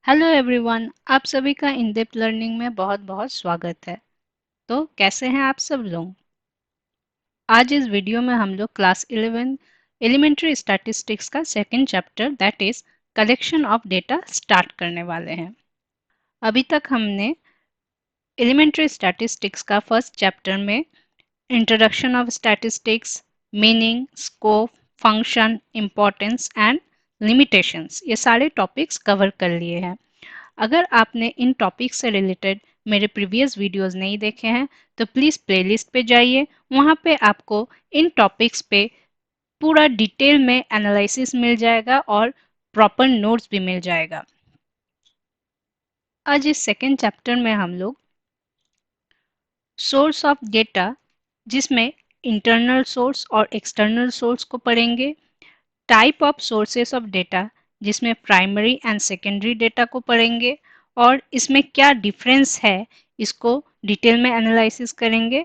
Hello everyone, आप सभी का इन डेप्थ लर्निंग में बहुत बहुत स्वागत है। तो कैसे हैं आप सब लोग? आज इस वीडियो में हम लोग क्लास 11 एलिमेंट्री स्टैटिस्टिक्स का second chapter that is collection of data start करने वाले हैं। अभी तक हमने एलिमेंट्री स्टैटिस्टिक्स का फर्स्ट चैप्टर में introduction of statistics, meaning, scope, function, importance and limitations ये सारे टॉपिक्स कवर कर लिए हैं। अगर आपने इन टॉपिक से रिलेटेड मेरे प्रीवियस वीडियोस नहीं देखे हैं तो प्लीज़ प्लेलिस्ट पे जाइए। वहाँ पे आपको इन टॉपिक्स पे पूरा डिटेल में एनालिसिस मिल जाएगा और प्रॉपर नोट्स भी मिल जाएगा। आज इस सेकेंड चैप्टर में हम लोग सोर्स ऑफ डेटा, जिसमें इंटरनल सोर्स और एक्सटर्नल सोर्स को पढ़ेंगे, type of sources of data जिसमें प्राइमरी एंड सेकेंडरी डेटा को पढ़ेंगे और इसमें क्या डिफरेंस है इसको डिटेल में एनालिसिस करेंगे।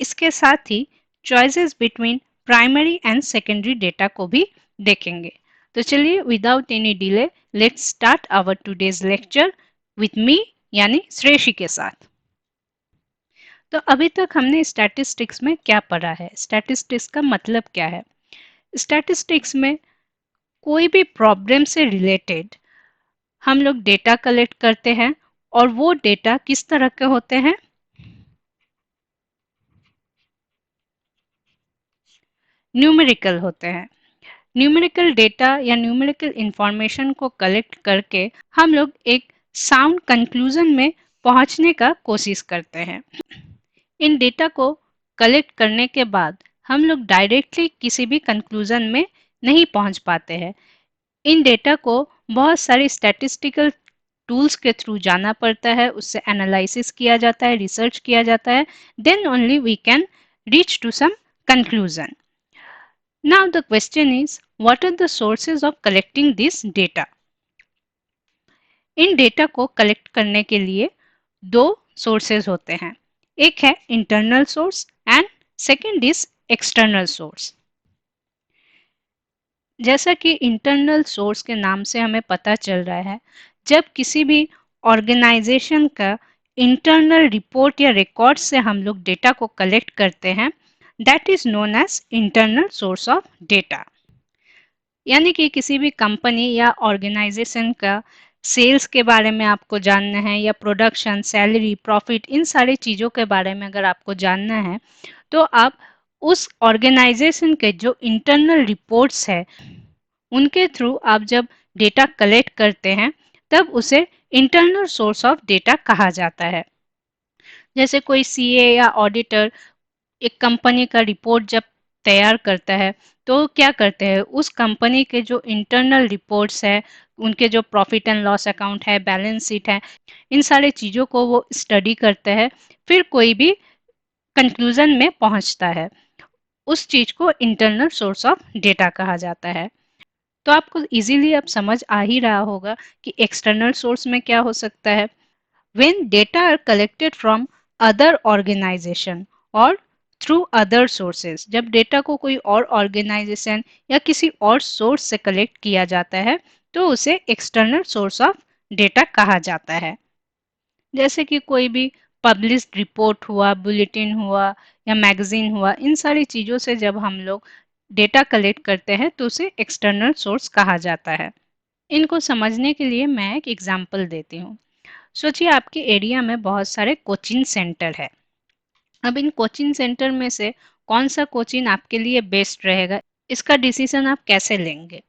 इसके साथ ही choices between primary and secondary data को भी देखेंगे। तो चलिए without any delay let's start our today's lecture with me यानी श्रेयशी के साथ। तो अभी तक हमने स्टैटिस्टिक्स में क्या पढ़ा है, स्टैटिस्टिक्स का मतलब क्या है। स्टैटिस्टिक्स में कोई भी प्रॉब्लम से रिलेटेड हम लोग डेटा कलेक्ट करते हैं और वो डेटा किस तरह के होते हैं, न्यूमेरिकल होते हैं। न्यूमेरिकल डेटा या न्यूमेरिकल इंफॉर्मेशन को कलेक्ट करके हम लोग एक साउंड कंक्लूजन में पहुंचने का कोशिश करते हैं। इन डेटा को कलेक्ट करने के बाद हम लोग डायरेक्टली किसी भी कंक्लूजन में नहीं पहुंच पाते हैं। इन डेटा को बहुत सारे स्टैटिस्टिकल टूल्स के थ्रू जाना पड़ता है, उससे एनालिसिस किया जाता है, रिसर्च किया जाता है, then only we can reach to some conclusion. Now the question is what are the sources of collecting this data. इन डेटा को कलेक्ट करने के लिए दो सोर्सेज होते हैं, एक है internal source and second is external source. जैसा कि इंटरनल सोर्स के नाम से हमें पता चल रहा है, जब किसी भी ऑर्गेनाइजेशन का इंटरनल रिपोर्ट या रिकॉर्ड से हम लोग डेटा को कलेक्ट करते हैं, that is known as internal source of data. यानी कि किसी भी कंपनी या ऑर्गेनाइजेशन का सेल्स के बारे में आपको जानना है या प्रोडक्शन, सैलरी, प्रॉफिट, इन सारी चीज़ों के बारे में अगर आपको जानना है तो आप उस ऑर्गेनाइजेशन के जो इंटरनल रिपोर्ट्स है उनके थ्रू आप जब डेटा कलेक्ट करते हैं तब उसे इंटरनल सोर्स ऑफ डेटा कहा जाता है। जैसे कोई सीए या ऑडिटर एक कंपनी का रिपोर्ट जब तैयार करता है तो क्या करते हैं, उस कंपनी के जो इंटरनल रिपोर्ट्स है, उनके जो प्रॉफिट एंड लॉस अकाउंट है, बैलेंस शीट है, इन सारे चीज़ों को वो स्टडी करते हैं, फिर कोई भी कंक्लूजन में पहुंचता है। उस चीज़ को इंटरनल सोर्स ऑफ डेटा कहा जाता है। तो आपको इजीली अब समझ आ ही रहा होगा कि एक्सटर्नल सोर्स में क्या हो सकता है। When data are collected from other organization और थ्रू अदर सोर्सेज, जब डेटा को कोई और ऑर्गेनाइजेशन या किसी और सोर्स से कलेक्ट किया जाता है तो उसे एक्सटर्नल सोर्स ऑफ डेटा कहा जाता है। जैसे कि कोई भी पब्लिश्ड रिपोर्ट हुआ, बुलेटिन हुआ या मैगजीन हुआ, इन सारी चीज़ों से जब हम लोग डेटा कलेक्ट करते हैं तो उसे एक्सटर्नल सोर्स कहा जाता है। इनको समझने के लिए मैं एक एग्जाम्पल देती हूँ। सोचिए आपके एरिया में बहुत सारे कोचिंग सेंटर है। अब इन कोचिंग सेंटर में से कौन सा कोचिंग आपके लिए बेस्ट रहेगा, इसका डिसीजन आप कैसे लेंगे।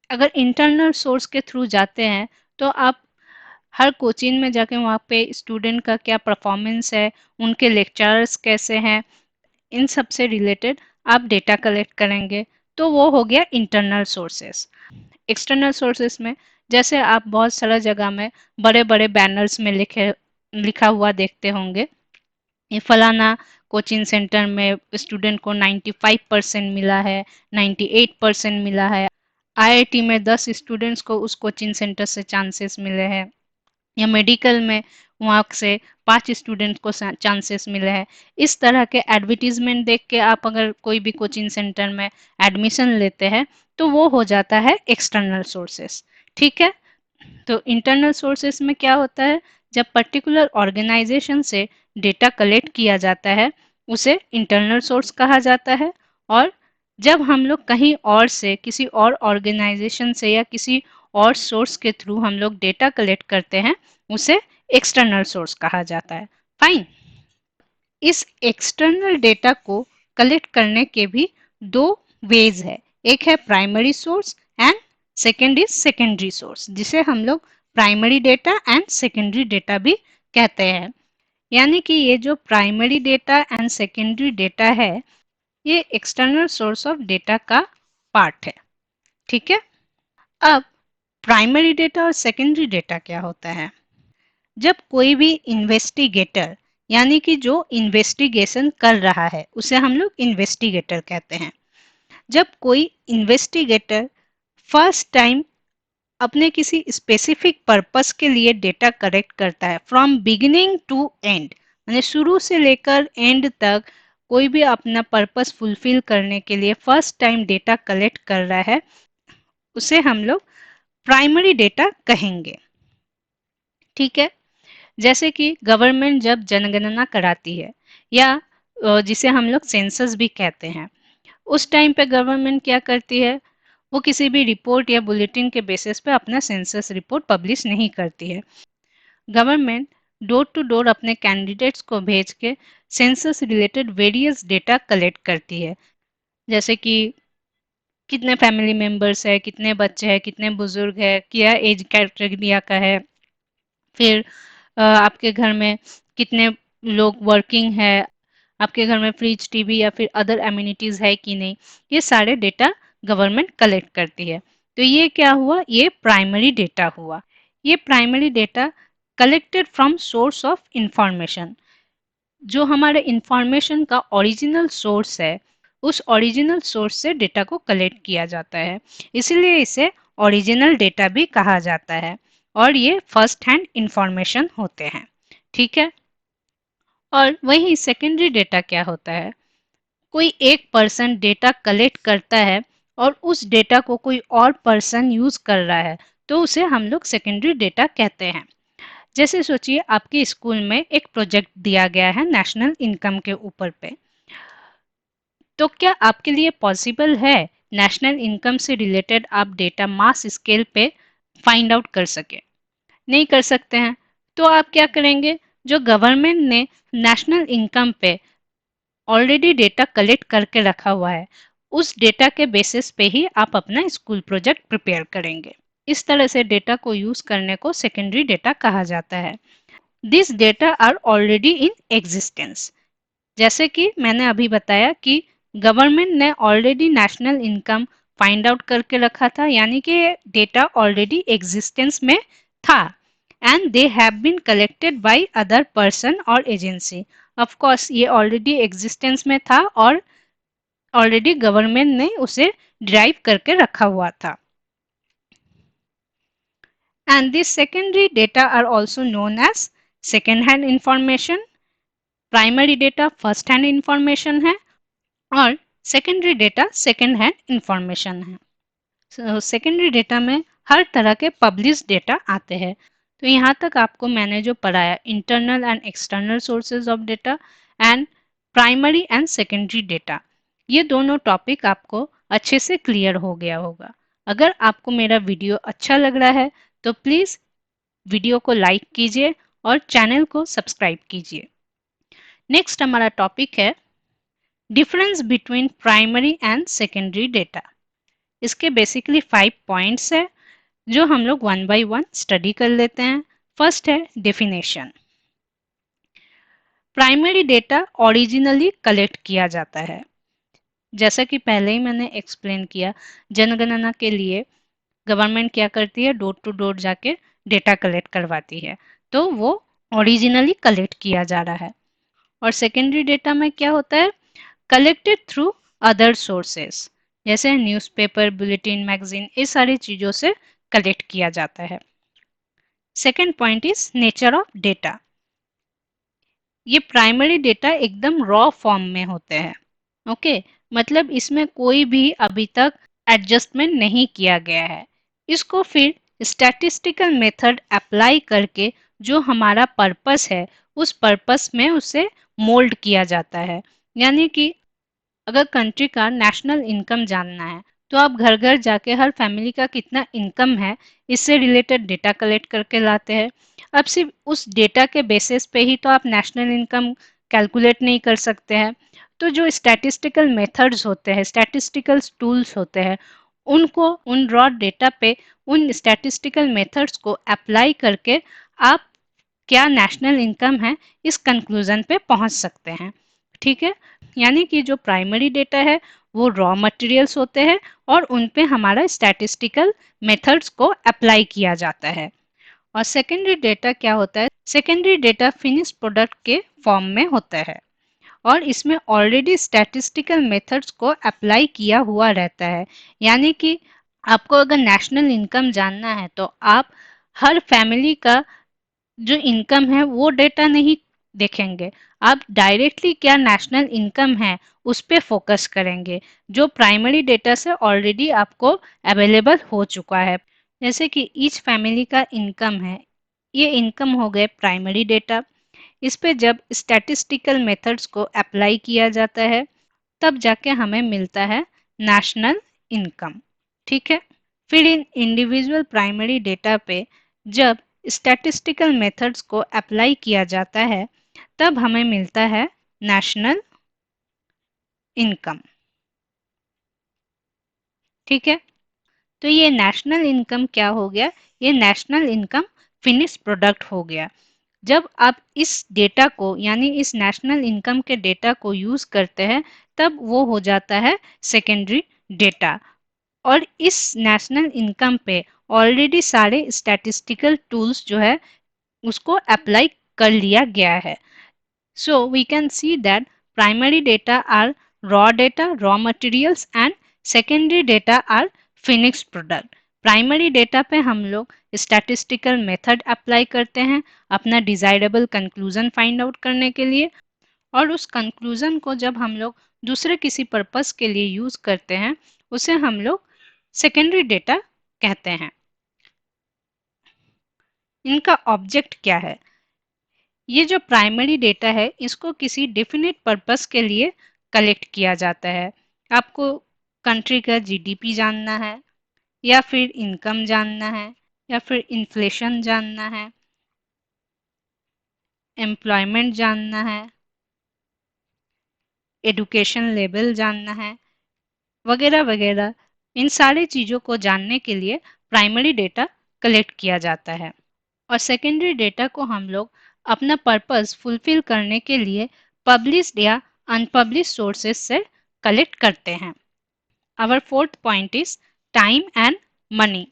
अगर इंटरनल सोर्स के थ्रू जाते हैं तो आप हर कोचिंग में जाके वहाँ पे स्टूडेंट का क्या परफॉर्मेंस है, उनके लेक्चरर्स कैसे हैं, इन सब से रिलेटेड आप डेटा कलेक्ट करेंगे। तो वो हो गया इंटरनल सोर्सेस। एक्सटर्नल सोर्सेस में जैसे आप बहुत सारा जगह में बड़े बड़े बैनर्स में लिखा हुआ देखते होंगे, ये फलाना कोचिंग सेंटर में स्टूडेंट को 95% मिला है, 98% मिला है, आईआईटी में 10 स्टूडेंट्स को उस कोचिंग सेंटर से चांसेस मिले हैं, या मेडिकल में वहाँ से 5 स्टूडेंट को चांसेस मिले हैं। इस तरह के एडवर्टीजमेंट देख के आप अगर कोई भी कोचिंग सेंटर में एडमिशन लेते हैं तो वो हो जाता है एक्सटर्नल सोर्सेस। ठीक है। तो इंटरनल सोर्सेस में क्या होता है, जब पर्टिकुलर ऑर्गेनाइजेशन से डेटा कलेक्ट किया जाता है उसे इंटरनल सोर्स कहा जाता है। और जब हम लोग कहीं और से, किसी और ऑर्गेनाइजेशन से या किसी और सोर्स के थ्रू हम लोग डेटा कलेक्ट करते हैं उसे एक्सटर्नल सोर्स कहा जाता है। फाइन। इस एक्सटर्नल डेटा को कलेक्ट करने के भी दो वेज है। एक है primary source and second is secondary source, जिसे हम लोग primary data and secondary data भी कहते हैं। यानी कि ये जो primary data and secondary data है ये एक्सटर्नल सोर्स ऑफ डेटा का पार्ट है। ठीक है। अब प्राइमरी डेटा और सेकेंडरी डेटा क्या होता है। जब कोई भी इन्वेस्टिगेटर, यानी कि जो इन्वेस्टिगेशन कर रहा है उसे हम लोग इन्वेस्टिगेटर कहते हैं, जब कोई इन्वेस्टिगेटर फर्स्ट टाइम अपने किसी स्पेसिफिक पर्पस के लिए डेटा कलेक्ट करता है फ्रॉम बिगिनिंग टू एंड, यानी शुरू से लेकर एंड तक कोई भी अपना पर्पस फुलफिल करने के लिए फर्स्ट टाइम डेटा कलेक्ट कर रहा है, उसे हम लोग प्राइमरी डेटा कहेंगे। ठीक है। जैसे कि गवर्नमेंट जब जनगणना कराती है या जिसे हम लोग सेंसस भी कहते हैं, उस टाइम पे गवर्नमेंट क्या करती है, वो किसी भी रिपोर्ट या बुलेटिन के बेसिस पे अपना सेंसस रिपोर्ट पब्लिश नहीं करती है। गवर्नमेंट डोर टू डोर अपने कैंडिडेट्स को भेज के census related various data collect करती है। जैसे कि कितने फैमिली मेंबर्स है, कितने बच्चे हैं, कितने बुजुर्ग है, क्या एज कैटेगरी का है, फिर आपके घर में कितने लोग वर्किंग है, आपके घर में फ्रिज, टीवी या फिर अदर एम्यूनिटीज है कि नहीं, ये सारे डेटा गवर्नमेंट कलेक्ट करती है। तो ये क्या हुआ, ये प्राइमरी डेटा हुआ। ये primary data collected from source of information, जो हमारे इंफॉर्मेशन का ओरिजिनल सोर्स है उस ओरिजिनल सोर्स से डेटा को कलेक्ट किया जाता है, इसीलिए इसे ओरिजिनल डेटा भी कहा जाता है और ये फर्स्ट हैंड इंफॉर्मेशन होते हैं। ठीक है। और वही सेकेंडरी डेटा क्या होता है, कोई एक पर्सन डेटा कलेक्ट करता है और उस डेटा को कोई और पर्सन यूज कर रहा है तो उसे हम लोग सेकेंडरी डेटा कहते हैं। जैसे सोचिए आपके स्कूल में एक प्रोजेक्ट दिया गया है नेशनल इनकम के ऊपर पे, तो क्या आपके लिए पॉसिबल है नेशनल इनकम से रिलेटेड आप डेटा मास स्केल पे फाइंड आउट कर सके? नहीं कर सकते हैं। तो आप क्या करेंगे, जो गवर्नमेंट ने नेशनल इनकम पे ऑलरेडी डेटा कलेक्ट करके रखा हुआ है उस डेटा के बेसिस पे ही आप अपना स्कूल प्रोजेक्ट प्रिपेयर करेंगे। इस तरह से डेटा को यूज करने को सेकेंडरी डेटा कहा जाता है। This data are already in existence, जैसे कि मैंने अभी बताया कि गवर्नमेंट ने already national income find out करके रखा था, यानी कि डेटा ऑलरेडी एग्जिस्टेंस में था and they have been collected by other person और एजेंसी। ऑफ कोर्स ये ऑलरेडी एग्जिस्टेंस में था और ऑलरेडी गवर्नमेंट ने उसे ड्राइव करके रखा हुआ था। And this secondary data are also known as second hand information. Primary data first hand information है और secondary data second hand information है। सेकेंडरी डेटा में हर तरह के पब्लिश डेटा आते हैं। तो यहाँ तक आपको मैंने जो पढ़ाया internal and external sources of data and primary and secondary data, ये दोनों टॉपिक आपको अच्छे से क्लियर हो गया होगा। अगर आपको मेरा वीडियो अच्छा लग रहा है तो प्लीज़ वीडियो को लाइक कीजिए और चैनल को सब्सक्राइब कीजिए। नेक्स्ट हमारा टॉपिक है difference between primary and secondary data. इसके बेसिकली 5 पॉइंट्स है जो हम लोग वन बाय वन स्टडी कर लेते हैं। फर्स्ट है definition. Primary data originally collect किया जाता है, जैसा कि पहले ही मैंने एक्सप्लेन किया, जनगणना के लिए गवर्नमेंट क्या करती है, डोर टू डोर जाके डेटा कलेक्ट करवाती है, तो वो ओरिजिनली कलेक्ट किया जा रहा है। और सेकेंडरी डेटा में क्या होता है, कलेक्टेड थ्रू अदर सोर्सेस, जैसे न्यूज़पेपर, बुलेटिन, मैगजीन, ये सारी चीज़ों से कलेक्ट किया जाता है। Second point is nature of data. ये प्राइमरी डेटा एकदम रॉ फॉर्म में होते हैं। ओके, मतलब इसमें कोई भी अभी तक एडजस्टमेंट नहीं किया गया है। इसको फिर स्टैटिस्टिकल मेथड अप्लाई करके जो हमारा पर्पस है उस पर्पस में उसे मोल्ड किया जाता है। यानी कि अगर कंट्री का नेशनल इनकम जानना है तो आप घर घर जाके हर फैमिली का कितना इनकम है इससे रिलेटेड डेटा कलेक्ट करके लाते हैं। अब सिर्फ उस डेटा के बेसिस पे ही तो आप नेशनल इनकम कैलकुलेट नहीं कर सकते हैं। तो जो स्टैटिस्टिकल मेथड्स होते हैं, स्टैटिस्टिकल टूल्स होते हैं, उनको उन रॉ डेटा पे उन स्टैटिस्टिकल मेथड्स को अप्लाई करके आप क्या नेशनल इनकम है इस कंक्लूजन पे पहुंच सकते हैं। ठीक है, यानी कि जो प्राइमरी डेटा है वो रॉ मटेरियल्स होते हैं और उन पे हमारा स्टैटिस्टिकल मेथड्स को अप्लाई किया जाता है। और सेकेंडरी डेटा क्या होता है? सेकेंडरी डेटा फिनिश प्रोडक्ट के फॉर्म में होता है और इसमें ऑलरेडी स्टैटिस्टिकल मेथड्स को अप्लाई किया हुआ रहता है। यानी कि आपको अगर नेशनल इनकम जानना है तो आप हर फैमिली का जो इनकम है वो डेटा नहीं देखेंगे, आप डायरेक्टली क्या नेशनल इनकम है उस पे फोकस करेंगे जो प्राइमरी डेटा से ऑलरेडी आपको अवेलेबल हो चुका है। जैसे कि ईच फैमिली का इनकम है, ये इनकम हो गए प्राइमरी डेटा। इस पे जब स्टैटिस्टिकल मेथड्स को अप्लाई किया जाता है तब जाके हमें मिलता है नेशनल इनकम। ठीक है, फिर इन इंडिविजुअल प्राइमरी डेटा पे जब स्टैटिस्टिकल मेथड्स को अप्लाई किया जाता है तब हमें मिलता है नेशनल इनकम। ठीक है, तो ये नेशनल इनकम क्या हो गया? ये नेशनल इनकम फिनिश प्रोडक्ट हो गया। जब आप इस डेटा को यानी इस नेशनल इनकम के डेटा को यूज करते हैं तब वो हो जाता है सेकेंडरी डेटा। और इस नेशनल इनकम पे ऑलरेडी सारे स्टैटिस्टिकल टूल्स जो है उसको अप्लाई कर लिया गया है। So we can see that primary data are raw materials and secondary data are finished product. Primary data पे हम लोग स्टैटिस्टिकल मेथड अप्लाई करते हैं अपना डिजायरेबल कंक्लूजन फाइंड आउट करने के लिए, और उस कंक्लूजन को जब हम लोग दूसरे किसी पर्पस के लिए यूज करते हैं उसे हम लोग सेकेंडरी डेटा कहते हैं। इनका ऑब्जेक्ट क्या है? ये जो प्राइमरी डेटा है इसको किसी डेफिनेट पर्पस के लिए कलेक्ट किया जाता है। आपको कंट्री का जीडीपी जानना है या फिर इनकम जानना है या फिर इन्फ्लेशन जानना है, एम्प्लॉयमेंट जानना है, एडुकेशन लेवल जानना है, वगैरह वगैरह। इन सारी चीज़ों को जानने के लिए प्राइमरी डेटा कलेक्ट किया जाता है और सेकेंडरी डेटा को हम लोग अपना पर्पस फुलफिल करने के लिए पब्लिश्ड या अनपब्लिश्ड सोर्सेस से कलेक्ट करते हैं। Our fourth point is time and money.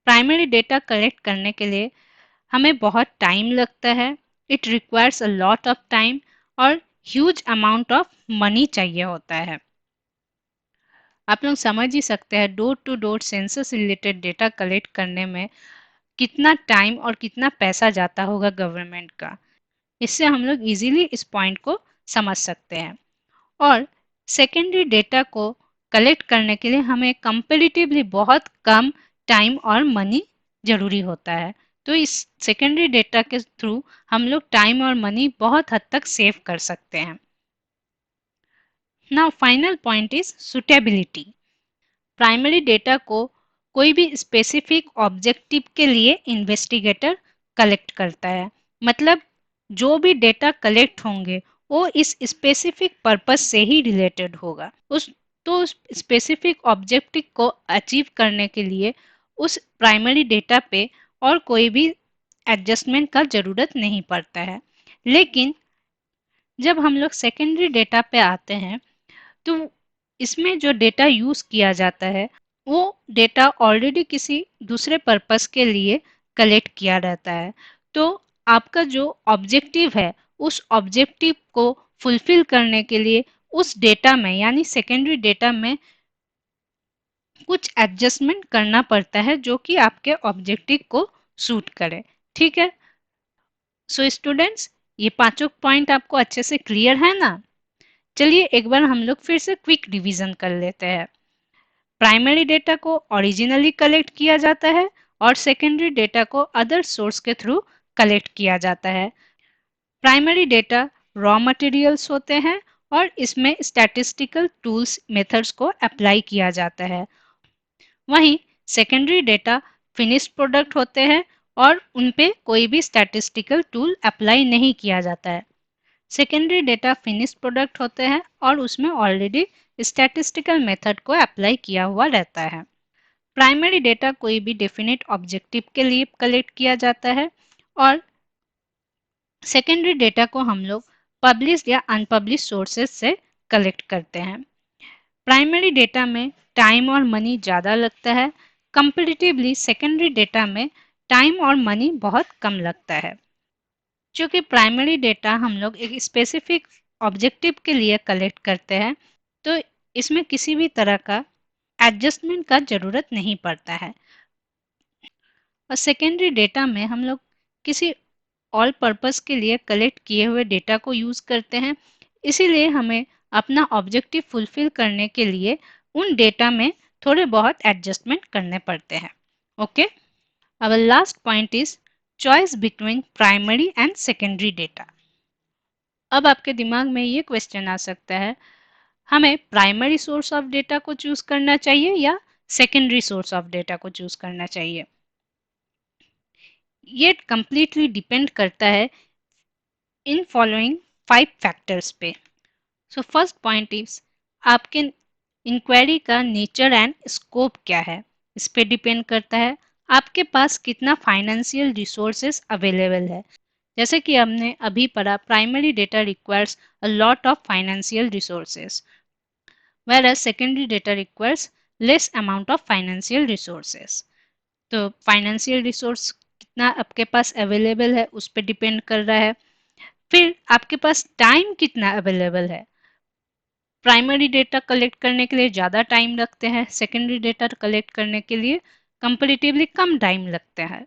Primary data collect करने के लिए हमें बहुत टाइम लगता है, it requires a lot of time और ह्यूज अमाउंट ऑफ मनी चाहिए होता है। आप लोग समझ ही सकते हैं door to door census related data collect करने में कितना टाइम और कितना पैसा जाता होगा गवर्नमेंट का। इससे हम लोग इजीली इस पॉइंट को समझ सकते हैं। और सेकेंडरी डेटा को कलेक्ट करने के लिए हमें कंपेरेटिवली बहुत कम टाइम और मनी जरूरी होता है। तो इस सेकेंडरी डेटा के थ्रू हम लोग टाइम और मनी बहुत हद तक सेव कर सकते हैं। Now final point is suitability. Primary data को कोई भी स्पेसिफिक ऑब्जेक्टिव के लिए इन्वेस्टिगेटर कलेक्ट करता है। मतलब जो भी डेटा कलेक्ट होंगे वो इस स्पेसिफिक पर्पस से ही रिलेटेड होगा। उस स्पेसिफिक ऑब्जेक्टिव को अचीव करने के लिए उस प्राइमरी डेटा पे और कोई भी एडजस्टमेंट का ज़रूरत नहीं पड़ता है। लेकिन जब हम लोग सेकेंडरी डेटा पे आते हैं तो इसमें जो डेटा यूज़ किया जाता है वो डेटा ऑलरेडी किसी दूसरे पर्पस के लिए कलेक्ट किया रहता है। तो आपका जो ऑब्जेक्टिव है उस ऑब्जेक्टिव को फुलफिल करने के लिए उस डेटा में यानी सेकेंडरी डेटा में कुछ एडजस्टमेंट करना पड़ता है जो कि आपके ऑब्जेक्टिव को सूट करे। ठीक है, सो स्टूडेंट्स ये पांचों पॉइंट आपको अच्छे से क्लियर है ना? चलिए एक बार हम लोग फिर से क्विक रिवीजन कर लेते हैं। प्राइमरी डेटा को ओरिजिनली कलेक्ट किया जाता है और सेकेंडरी डेटा को अदर सोर्स के थ्रू कलेक्ट किया जाता है। प्राइमरी डेटा रॉ मटेरियल्स होते हैं और इसमें स्टैटिस्टिकल टूल्स मेथड्स को अप्लाई किया जाता है। वहीं सेकेंडरी डेटा फिनिश्ड प्रोडक्ट होते हैं और उन पे कोई भी स्टैटिस्टिकल टूल अप्लाई नहीं किया जाता है। सेकेंडरी डेटा फिनिश्ड प्रोडक्ट होते हैं और उसमें ऑलरेडी स्टैटिस्टिकल मेथड को अप्लाई किया हुआ रहता है। प्राइमरी डेटा कोई भी डेफिनेट ऑब्जेक्टिव के लिए कलेक्ट किया जाता है और सेकेंडरी डेटा को हम लोग पब्लिश्ड या अनपब्लिश्ड सोर्सेज से कलेक्ट करते हैं। प्राइमरी डेटा में टाइम और मनी ज़्यादा लगता है, कंपेरेटिवली सेकेंडरी डेटा में टाइम और मनी बहुत कम लगता है। चूँकि प्राइमरी डेटा हम लोग एक स्पेसिफिक ऑब्जेक्टिव के लिए कलेक्ट करते हैं, तो इसमें किसी भी तरह का एडजस्टमेंट का ज़रूरत नहीं पड़ता है। और सेकेंडरी डेटा में हम लोग किसी ऑल पर्पस के लिए कलेक्ट किए हुए डेटा को यूज़ करते हैं, इसीलिए हमें अपना ऑब्जेक्टिव फुलफिल करने के लिए उन डेटा में थोड़े बहुत एडजस्टमेंट करने पड़ते हैं। Okay, our last point is choice between primary and secondary data. अब आपके दिमाग में ये क्वेश्चन आ सकता है, हमें प्राइमरी सोर्स ऑफ डेटा को चूज करना चाहिए या सेकेंडरी सोर्स ऑफ डेटा को चूज करना चाहिए। ये कंप्लीटली डिपेंड करता है इन फॉलोइंग 5 फैक्टर्स पे। सो फर्स्ट पॉइंट इज आपके इंक्वायरी का नेचर एंड स्कोप क्या है, इस पे डिपेंड करता है। आपके पास कितना फाइनेंशियल रिसोर्सेज अवेलेबल है। जैसे कि हमने अभी पढ़ा, primary data requires a lot of financial resources, whereas secondary data requires less amount of financial resources. तो फाइनेंशियल रिसोर्स कितना आपके पास अवेलेबल है उस पर डिपेंड कर रहा है। फिर आपके पास टाइम कितना अवेलेबल है। प्राइमरी डेटा कलेक्ट करने के लिए ज़्यादा टाइम लगते हैं, सेकेंडरी डेटा कलेक्ट करने के लिए कंपेरेटिवली कम टाइम लगते हैं।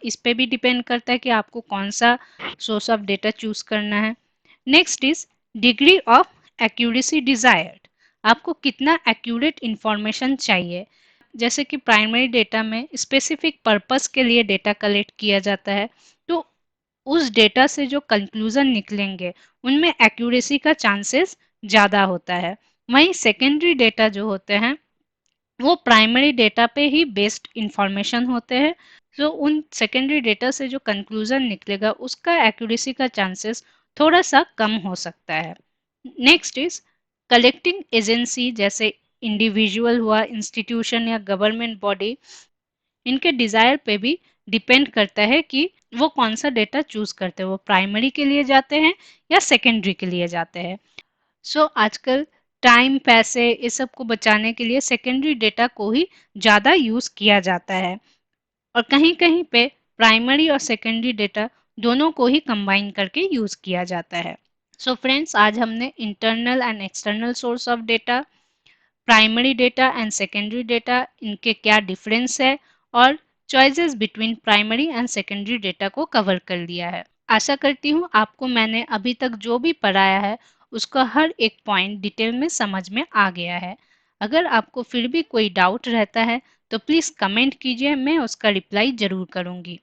इस पे भी डिपेंड करता है कि आपको कौन सा सोर्स ऑफ डेटा चूज करना है। Next is degree of accuracy desired, आपको कितना एक्यूरेट इंफॉर्मेशन चाहिए। जैसे कि प्राइमरी डेटा में स्पेसिफिक पर्पस के लिए डेटा कलेक्ट किया जाता है, तो उस डेटा से जो कंक्लूजन निकलेंगे उनमें एक्यूरेसी का चांसेस ज़्यादा होता है। वहीं सेकेंडरी डेटा जो होते हैं वो प्राइमरी डेटा पे ही बेस्ड इंफॉर्मेशन होते हैं, तो उन सेकेंडरी डेटा से जो कंक्लूजन निकलेगा उसका एक्यूरेसी का चांसेस थोड़ा सा कम हो सकता है। नेक्स्ट इज कलेक्टिंग एजेंसी, जैसे इंडिविजुअल हुआ, इंस्टीट्यूशन या गवर्नमेंट बॉडी, इनके डिज़ायर पे भी डिपेंड करता है कि वो कौन सा डेटा चूज करते हैं, वो प्राइमरी के लिए जाते हैं या सेकेंडरी के लिए जाते हैं। सो आजकल टाइम, पैसे, इस सब को बचाने के लिए सेकेंडरी डेटा को ही ज़्यादा यूज़ किया जाता है और कहीं कहीं पे प्राइमरी और सेकेंडरी डेटा दोनों को ही कंबाइन करके यूज़ किया जाता है। सो फ्रेंड्स, आज हमने internal and external source of data, primary data and secondary data, इनके क्या डिफरेंस है और choices between primary and secondary data को कवर कर लिया है। आशा करती हूँ आपको मैंने अभी तक जो भी पढ़ाया है उसका हर एक पॉइंट डिटेल में समझ में आ गया है। अगर आपको फिर भी कोई डाउट रहता है तो प्लीज़ कमेंट कीजिए, मैं उसका रिप्लाई ज़रूर करूँगी।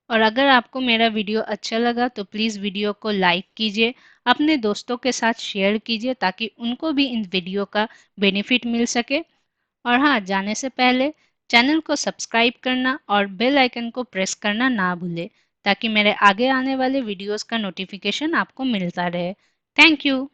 और अगर आपको मेरा वीडियो अच्छा लगा तो प्लीज़ वीडियो को लाइक कीजिए, अपने दोस्तों के साथ शेयर कीजिए ताकि उनको भी इन वीडियो का बेनिफिट मिल सके। और हाँ, जाने से पहले चैनल को सब्सक्राइब करना और बेल आइकन को प्रेस करना ना भूलें ताकि मेरे आगे आने वाले वीडियोस का नोटिफिकेशन आपको मिलता रहे। Thank you.